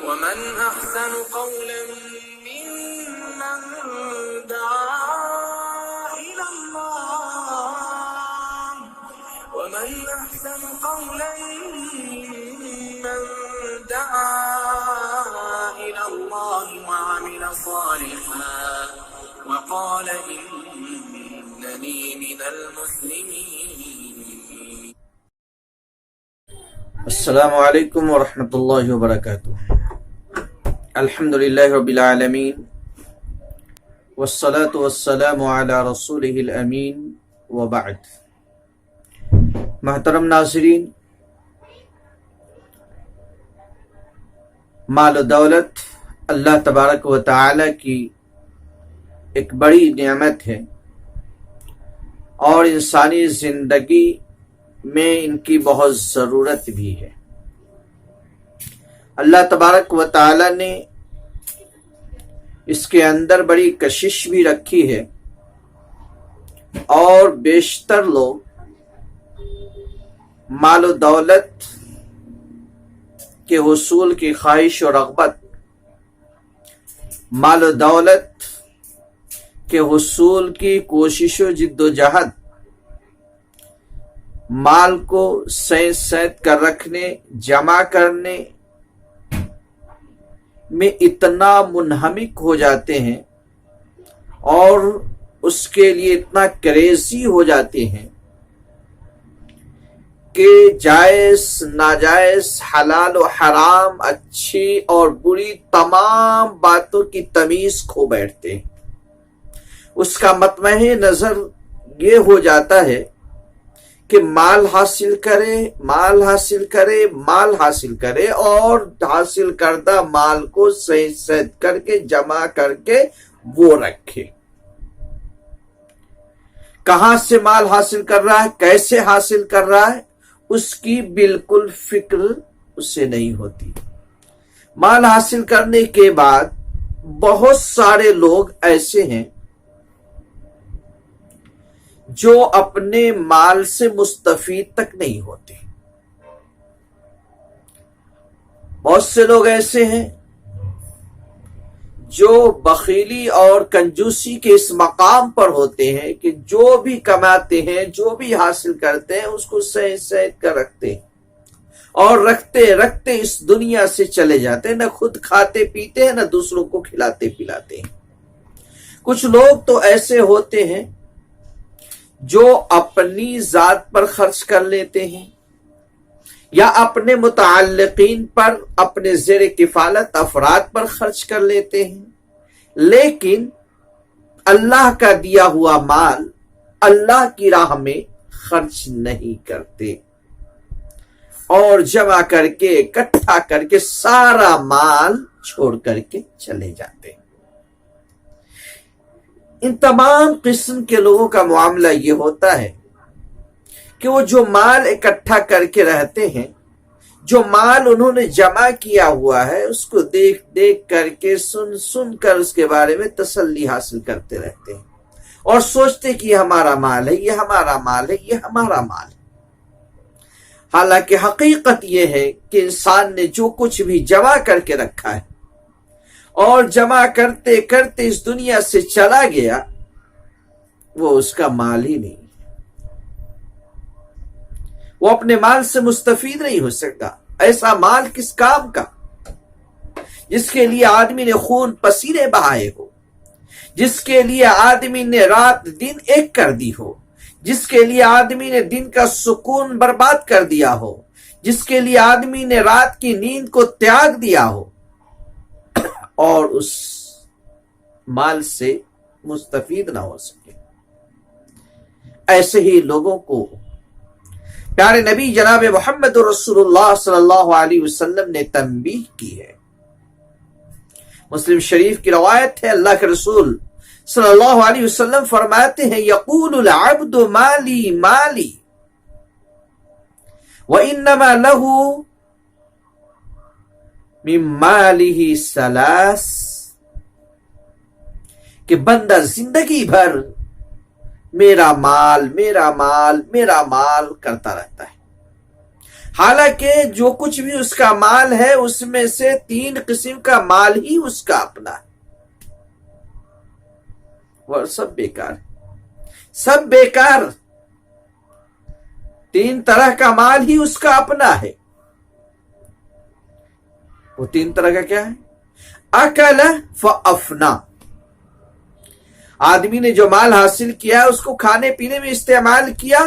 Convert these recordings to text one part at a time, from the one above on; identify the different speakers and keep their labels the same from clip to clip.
Speaker 1: ومن أحسن قولا ممن دعا إلى الله ومن أحسن قولا ممن دعا إلى الله وعمل صالحا وقال إنني من المسلمين.
Speaker 2: السلام علیکم ورحمۃ اللہ وبرکاتہ. الحمد للہ رب العالمین والصلاة والسلام علی رسولہ الامین وبعد. محترم ناظرین، مال و دولت اللہ تبارک و تعالی کی ایک بڑی نعمت ہے، اور انسانی زندگی میں ان کی بہت ضرورت بھی ہے. اللہ تبارک و تعالی نے اس کے اندر بڑی کشش بھی رکھی ہے، اور بیشتر لوگ مال و دولت کے حصول کی خواہش و رغبت، مال و دولت کے حصول کی کوشش و جد و جہد، مال کو سید کر رکھنے، جمع کرنے میں اتنا منہمک ہو جاتے ہیں اور اس کے لیے اتنا کریزی ہو جاتے ہیں کہ جائز ناجائز، حلال و حرام، اچھی اور بری تمام باتوں کی تمیز کھو بیٹھتے ہیں. اس کا مطمع نظر یہ ہو جاتا ہے کہ مال حاصل کرے، مال حاصل کرے، مال حاصل کرے، اور حاصل کردہ مال کو صید کر کے جمع کر کے وہ رکھے. کہاں سے مال حاصل کر رہا ہے، کیسے حاصل کر رہا ہے، اس کی بالکل فکر اسے نہیں ہوتی. مال حاصل کرنے کے بعد بہت سارے لوگ ایسے ہیں جو اپنے مال سے مستفید تک نہیں ہوتے. بہت سے لوگ ایسے ہیں جو بخیلی اور کنجوسی کے اس مقام پر ہوتے ہیں کہ جو بھی کماتے ہیں، جو بھی حاصل کرتے ہیں، اس کو سید کر رکھتے ہیں، اور رکھتے رکھتے اس دنیا سے چلے جاتے ہیں. نہ خود کھاتے پیتے ہیں، نہ دوسروں کو کھلاتے پلاتے ہیں. کچھ لوگ تو ایسے ہوتے ہیں جو اپنی ذات پر خرچ کر لیتے ہیں، یا اپنے متعلقین پر، اپنے زیر کفالت افراد پر خرچ کر لیتے ہیں، لیکن اللہ کا دیا ہوا مال اللہ کی راہ میں خرچ نہیں کرتے، اور جمع کر کے اکٹھا کر کے سارا مال چھوڑ کر کے چلے جاتے ہیں. ان تمام قسم کے لوگوں کا معاملہ یہ ہوتا ہے کہ وہ جو مال اکٹھا کر کے رہتے ہیں، جو مال انہوں نے جمع کیا ہوا ہے، اس کو دیکھ دیکھ کر کے، سن کر اس کے بارے میں تسلی حاصل کرتے رہتے ہیں، اور سوچتے کہ یہ ہمارا مال ہے، یہ ہمارا مال ہے، یہ ہمارا مال ہے. حالانکہ حقیقت یہ ہے کہ انسان نے جو کچھ بھی جمع کر کے رکھا ہے اور جمع کرتے کرتے اس دنیا سے چلا گیا، وہ اس کا مال ہی نہیں. وہ اپنے مال سے مستفید نہیں ہو سکتا. ایسا مال کس کام کا جس کے لیے آدمی نے خون پسینے بہائے ہو، جس کے لیے آدمی نے رات دن ایک کر دی ہو، جس کے لیے آدمی نے دن کا سکون برباد کر دیا ہو، جس کے لیے آدمی نے رات کی نیند کو تیاگ دیا ہو، اور اس مال سے مستفید نہ ہو سکے. ایسے ہی لوگوں کو پیارے نبی جناب محمد رسول اللہ صلی اللہ علیہ وسلم نے تنبیہ کی ہے. مسلم شریف کی روایت ہے، اللہ کے رسول صلی اللہ علیہ وسلم فرماتے ہیں، یقول العبد مالی مالی وانما له من مالہ ثلاث، کہ بندہ زندگی بھر میرا مال میرا مال میرا مال کرتا رہتا ہے، حالانکہ جو کچھ بھی اس کا مال ہے اس میں سے 3 قسم کا مال ہی اس کا اپنا ہے، وہ سب بیکار ہے، سب بیکار۔ 3 طرح کا مال ہی اس کا اپنا ہے۔ وہ 3 طرح کا کیا ہے؟ اکل فافنا، آدمی نے جو مال حاصل کیا اس کو کھانے پینے میں استعمال کیا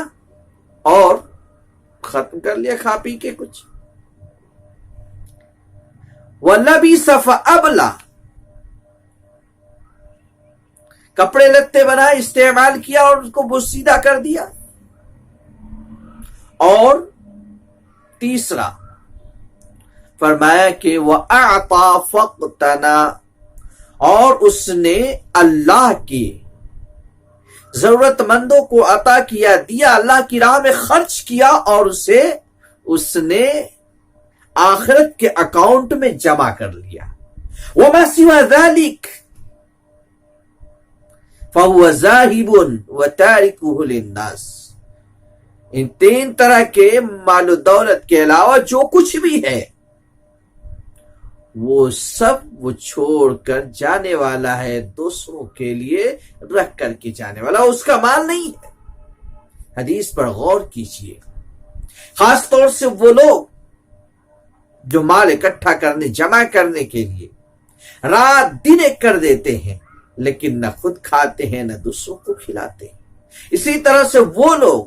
Speaker 2: اور ختم کر لیا کھا پی کے کچھ۔ وَلَبِسَ فَأَبْلَى، کپڑے لتے بنائے استعمال کیا اور اس کو بوسیدہ کر دیا۔ اور تیسرا فرمایا کہ وَأَعْطَى فَاقْتَنَى، اور اس نے اللہ کی ضرورت مندوں کو عطا کیا، دیا، اللہ کی راہ میں خرچ کیا اور اسے اس نے آخرت کے اکاؤنٹ میں جمع کر لیا۔ وَمَا سِوَى ذَلِكَ فَهُوَ ذَاهِبٌ وَتَارِكُهُ لِلنَّاسِ، ان 3 طرح کے مال و دولت کے علاوہ جو کچھ بھی ہے وہ سب وہ چھوڑ کر جانے والا ہے، دوسروں کے لیے رکھ کر کے جانے والا، اس کا مال نہیں ہے۔ حدیث پر غور کیجئے، خاص طور سے وہ لوگ جو مال اکٹھا کرنے، جمع کرنے کے لیے رات دن ایک کر دیتے ہیں، لیکن نہ خود کھاتے ہیں نہ دوسروں کو کھلاتے ہیں۔ اسی طرح سے وہ لوگ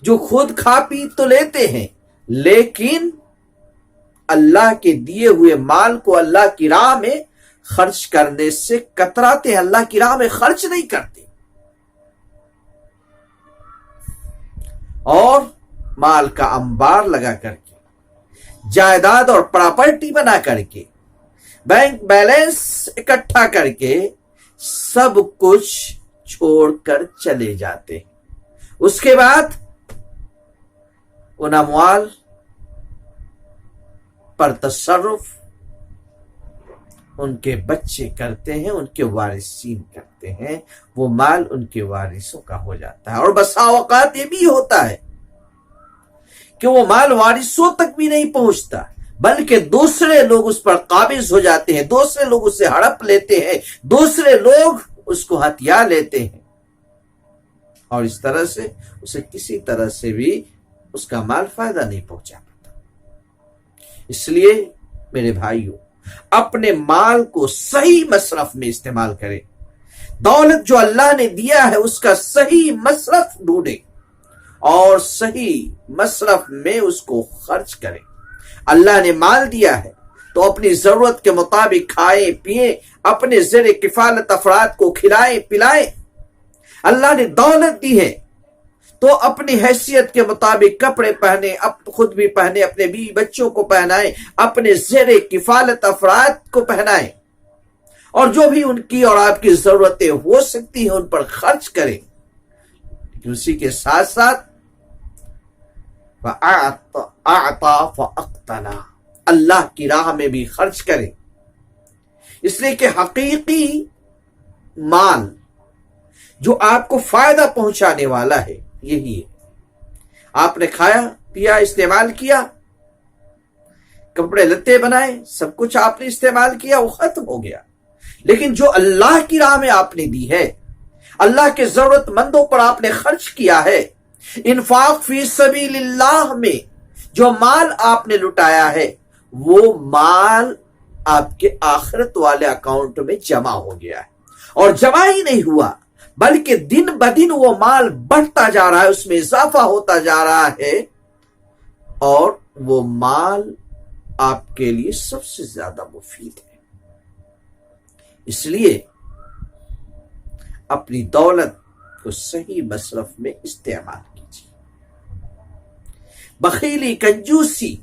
Speaker 2: جو خود کھا پی تو لیتے ہیں لیکن اللہ کے دیے ہوئے مال کو اللہ کی راہ میں خرچ کرنے سے کتراتے ہیں، اللہ کی راہ میں خرچ نہیں کرتے، اور مال کا انبار لگا کر کے، جائیداد اور پراپرٹی بنا کر کے، بینک بیلنس اکٹھا کر کے سب کچھ چھوڑ کر چلے جاتے ہیں۔ اس کے بعد ان اموال پر تصرف ان کے بچے کرتے ہیں، ان کے وارثین کرتے ہیں، وہ مال ان کے وارثوں کا ہو جاتا ہے۔ اور بسا اوقات یہ بھی ہوتا ہے کہ وہ مال وارثوں تک بھی نہیں پہنچتا، بلکہ دوسرے لوگ اس پر قابض ہو جاتے ہیں، دوسرے لوگ اسے ہڑپ لیتے ہیں، دوسرے لوگ اس کو ہتھیا لیتے ہیں، اور اس طرح سے اسے کسی طرح سے بھی اس کا مال فائدہ نہیں پہنچا پاتا۔ اس لیے میرے بھائیوں، اپنے مال کو صحیح مصرف میں استعمال کریں، دولت جو اللہ نے دیا ہے اس کا صحیح مصرف ڈھونڈیں اور صحیح مصرف میں اس کو خرچ کریں۔ اللہ نے مال دیا ہے تو اپنی ضرورت کے مطابق کھائیں پیئیں، اپنے زیر کفالت افراد کو کھلائیں پلائیں۔ اللہ نے دولت دی ہے تو اپنی حیثیت کے مطابق کپڑے پہنے، خود بھی پہنے، اپنے بیوی بچوں کو پہنائیں، اپنے زیر کفالت افراد کو پہنائیں، اور جو بھی ان کی اور آپ کی ضرورتیں ہو سکتی ہیں ان پر خرچ کریں۔ اسی کے ساتھ ساتھ وَأَعْطَى فَأَقْتَنَى، اللہ کی راہ میں بھی خرچ کریں، اس لیے کہ حقیقی مال جو آپ کو فائدہ پہنچانے والا ہے یہی ہے۔ آپ نے کھایا پیا استعمال کیا، کپڑے لتے بنائے، سب کچھ آپ نے استعمال کیا، وہ ختم ہو گیا، لیکن جو اللہ کی راہ میں آپ نے دی ہے، اللہ کے ضرورت مندوں پر آپ نے خرچ کیا ہے، انفاق فی سبیل اللہ میں جو مال آپ نے لٹایا ہے، وہ مال آپ کے آخرت والے اکاؤنٹ میں جمع ہو گیا ہے، اور جمع ہی نہیں ہوا بلکہ دن بدن وہ مال بڑھتا جا رہا ہے، اس میں اضافہ ہوتا جا رہا ہے، اور وہ مال آپ کے لیے سب سے زیادہ مفید ہے۔ اس لیے اپنی دولت کو صحیح مصرف میں استعمال کیجیے، بخیلی کنجوسی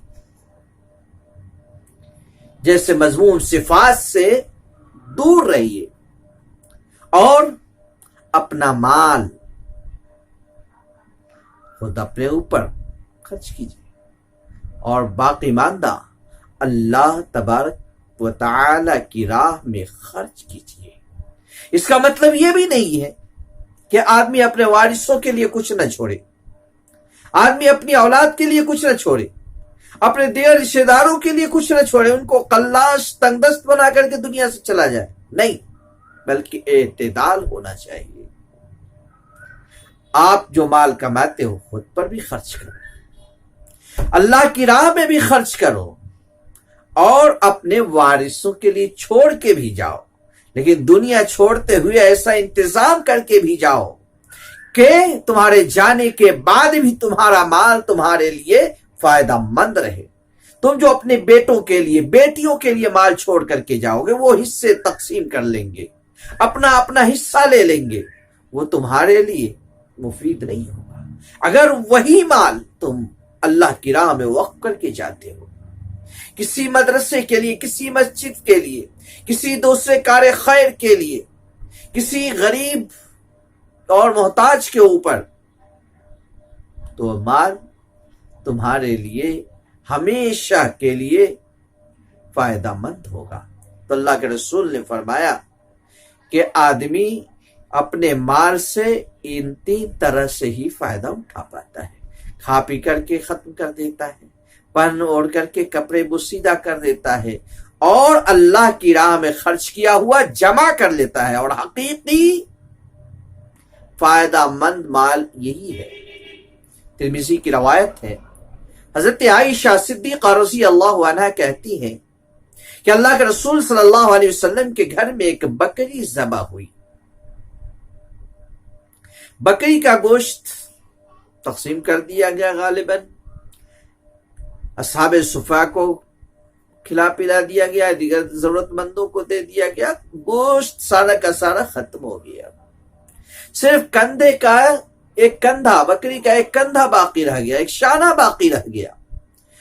Speaker 2: جیسے مذموم صفات سے دور رہیے، اور اپنا مال خود اپنے اوپر خرچ کیجیے، اور باقی ماندہ اللہ تبارک و تعالی کی راہ میں خرچ کیجیے۔ اس کا مطلب یہ بھی نہیں ہے کہ آدمی اپنے وارثوں کے لیے کچھ نہ چھوڑے، آدمی اپنی اولاد کے لیے کچھ نہ چھوڑے، اپنے دیگر رشتے داروں کے لیے کچھ نہ چھوڑے، ان کو قلاش تنگ دست بنا کر کے دنیا سے چلا جائے، نہیں، بلکہ اعتدال ہونا چاہیے۔ آپ جو مال کماتے ہو خود پر بھی خرچ کرو، اللہ کی راہ میں بھی خرچ کرو، اور اپنے وارثوں کے لیے چھوڑ کے بھی جاؤ، لیکن دنیا چھوڑتے ہوئے ایسا انتظام کر کے بھی جاؤ کہ تمہارے جانے کے بعد بھی تمہارا مال تمہارے لیے فائدہ مند رہے۔ تم جو اپنے بیٹوں کے لیے، بیٹیوں کے لیے مال چھوڑ کر کے جاؤ گے، وہ حصے تقسیم کر لیں گے، اپنا اپنا حصہ لے لیں گے، وہ تمہارے لیے مفید نہیں ہوگا۔ اگر وہی مال تم اللہ کی راہ میں وقف کر کے جاتے ہو، کسی مدرسے کے لیے، کسی مسجد کے لیے، کسی دوسرے کار خیر کے لیے، کسی غریب اور محتاج کے اوپر، تو مال تمہارے لیے ہمیشہ کے لیے فائدہ مند ہوگا۔ تو اللہ کے رسول نے فرمایا کہ آدمی اپنے مال سے ان 3 طرح سے ہی فائدہ اٹھا پاتا ہے۔ کھا پی کر کے ختم کر دیتا ہے، پہن اوڑھ کر کے کپڑے بسیدہ کر دیتا ہے، اور اللہ کی راہ میں خرچ کیا ہوا جمع کر لیتا ہے۔ اور حقیقی فائدہ مند مال یہی ہے۔ ترمذی کی روایت ہے، حضرت عائشہ صدیقہ رضی اللہ عنہا کہتی ہیں کہ اللہ کے رسول صلی اللہ علیہ وسلم کے گھر میں ایک بکری ذبح ہوئی۔ بکری کا گوشت تقسیم کر دیا گیا، غالباً اصحاب صفا کو کھلا پلا دیا گیا، دیگر ضرورت مندوں کو دے دیا گیا، گوشت سارا کا سارا ختم ہو گیا، صرف کندھے کا ایک کندھا، بکری کا ایک کندھا باقی رہ گیا، ایک شانہ باقی رہ گیا۔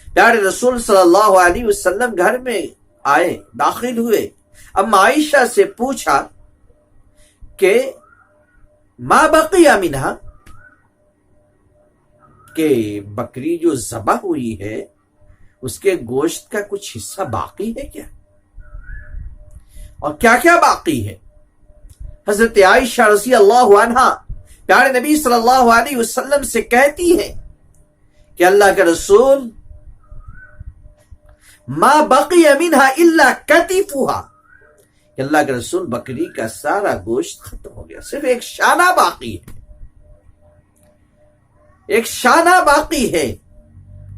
Speaker 2: پیارے رسول صلی اللہ علیہ وسلم گھر میں آئے، داخل ہوئے، اما عائشہ سے پوچھا کہ ما بقی منہا، کہ بکری جو ذبح ہوئی ہے اس کے گوشت کا کچھ حصہ باقی ہے کیا، اور کیا کیا باقی ہے؟ حضرت عائشہ رضی اللہ عنہا پیارے نبی صلی اللہ علیہ وسلم سے کہتی ہیں کہ اللہ کے رسول، ما بقی منہا الا کتفھا، کہ اللہ کے رسول بکری کا سارا گوشت ختم ہو گیا، صرف ایک شانہ باقی ہے، ایک شانہ باقی ہے۔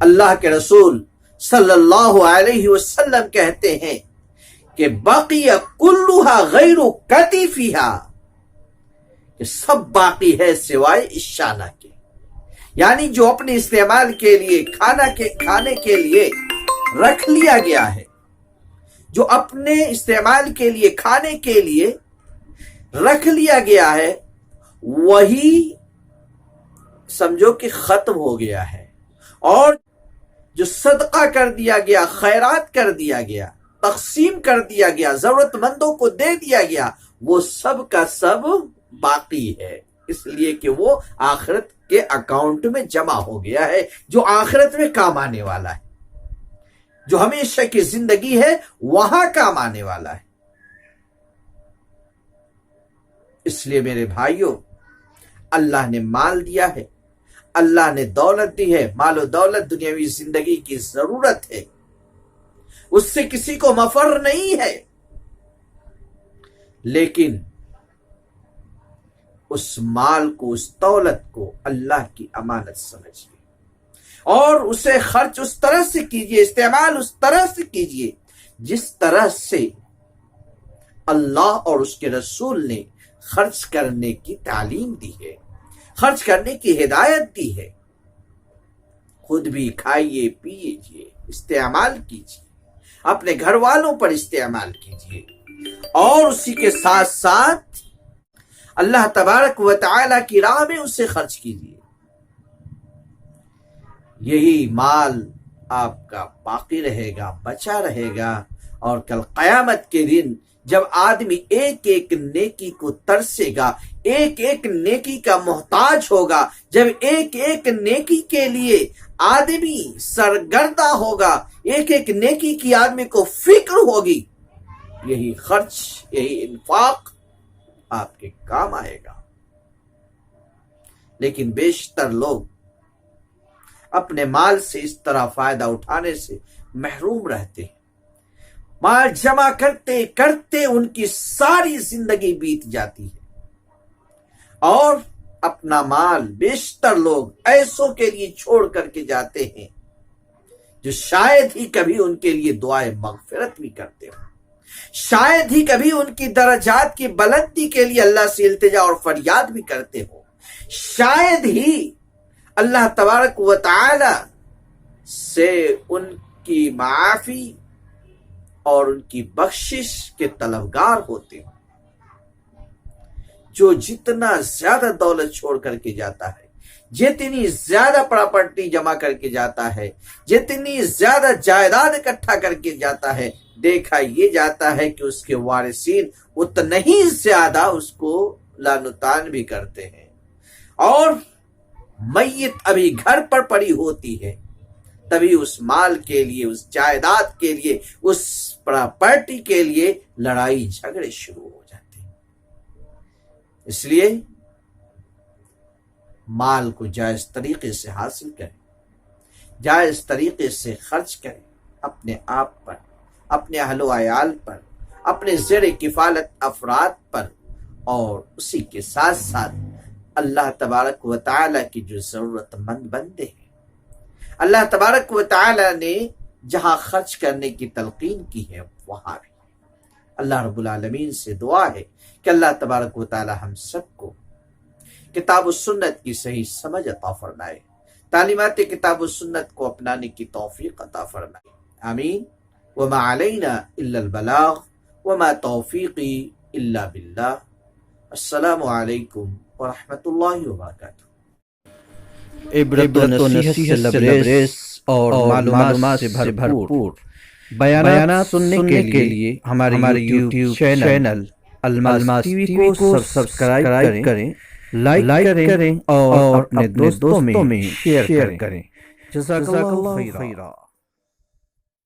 Speaker 2: اللہ کے رسول صلی اللہ علیہ وسلم کہتے ہیں کہ بقی کلھا غیر کتفھا، کہ سب باقی ہے سوائے اس شانہ کے، یعنی جو اپنے استعمال کے لیے، کھانے کے لیے رکھ لیا گیا ہے، جو اپنے استعمال کے لیے، کھانے کے لیے رکھ لیا گیا ہے، وہی سمجھو کہ ختم ہو گیا ہے، اور جو صدقہ کر دیا گیا، خیرات کر دیا گیا، تقسیم کر دیا گیا، ضرورت مندوں کو دے دیا گیا، وہ سب کا سب باقی ہے، اس لیے کہ وہ آخرت کے اکاؤنٹ میں جمع ہو گیا ہے، جو آخرت میں کام آنے والا ہے، جو ہمیشہ کی زندگی ہے وہاں کام آنے والا ہے۔ اس لیے میرے بھائیوں، اللہ نے مال دیا ہے، اللہ نے دولت دی ہے، مال و دولت دنیاوی زندگی کی ضرورت ہے، اس سے کسی کو مفر نہیں ہے، لیکن اس مال کو، اس دولت کو اللہ کی امانت سمجھیے، اور اسے خرچ اس طرح سے کیجیے، استعمال اس طرح سے کیجیے جس طرح سے اللہ اور اس کے رسول نے خرچ کرنے کی تعلیم دی ہے، خرچ کرنے کی ہدایت دی ہے۔ خود بھی کھائیے، پیجیے، استعمال کیجیے، اپنے گھر والوں پر استعمال کیجیے، اور اسی کے ساتھ ساتھ اللہ تبارک و تعالی کی راہ میں اسے خرچ کیجیے۔ یہی مال آپ کا باقی رہے گا، بچا رہے گا، اور کل قیامت کے دن جب آدمی ایک ایک نیکی کو ترسے گا، ایک ایک نیکی کا محتاج ہوگا، جب ایک ایک نیکی کے لیے آدمی سرگردہ ہوگا، ایک ایک نیکی کی آدمی کو فکر ہوگی، یہی خرچ، یہی انفاق آپ کے کام آئے گا۔ لیکن بیشتر لوگ اپنے مال سے اس طرح فائدہ اٹھانے سے محروم رہتے ہیں۔ مال جمع کرتے کرتے ان کی ساری زندگی بیت جاتی ہے، اور اپنا مال بیشتر لوگ ایسوں کے لیے چھوڑ کر کے جاتے ہیں جو شاید ہی کبھی ان کے لیے دعائے مغفرت بھی کرتے ہوں، شاید ہی کبھی ان کی درجات کی بلندی کے لیے اللہ سے التجا اور فریاد بھی کرتے ہوں، شاید ہی اللہ تبارک و تعالی سے ان کی معافی اور ان کی بخشش کے طلبگار ہوتے ہیں۔ جو جتنا زیادہ دولت چھوڑ کر کے جاتا ہے، جتنی زیادہ پراپرٹی جمع کر کے جاتا ہے، جتنی زیادہ جائیداد اکٹھا کر کے جاتا ہے، دیکھا یہ جاتا ہے کہ اس کے وارثین اتنا ہی زیادہ اس کو لعن و طعن بھی کرتے ہیں، اور میت ابھی گھر پر پڑی ہوتی ہے تبھی اس مال کے لیے، اس جائیداد کے لیے، اس پراپرٹی کے لیے لڑائی جھگڑے شروع ہو جاتے ہیں۔ اس لیے مال کو جائز طریقے سے حاصل کریں، جائز طریقے سے خرچ کریں، اپنے آپ پر، اپنے اہل و عیال پر، اپنے زیر کفالت افراد پر، اور اسی کے ساتھ ساتھ اللہ تبارک و تعالی کی جو ضرورت مند بندے ہیں، اللہ تبارک و تعالی نے جہاں خرچ کرنے کی تلقین کی ہے وہاں بھی۔ اللہ رب العالمین سے دعا ہے کہ اللہ تبارک و تعالی ہم سب کو کتاب و سنت کی صحیح سمجھ عطا فرمائے، تعلیمات کتاب و سنت کو اپنانے کی توفیق عطا فرمائے، آمین۔ وما علینا الا البلاغ وما توفیقی الا باللہ۔ السلام علیکم ورحمۃ اللہ وبرکاتہ۔
Speaker 3: عبرت و نصیحت سے لبریز اور معلومات سے بھرپور بیانات سننے کے لیے ہمارے یوٹیوب چینل الماس ٹی وی کو سبسکرائب کریں، لائک کریں اور اپنے دوستوں میں شیئر کریں۔ جزاک اللہ خیرا۔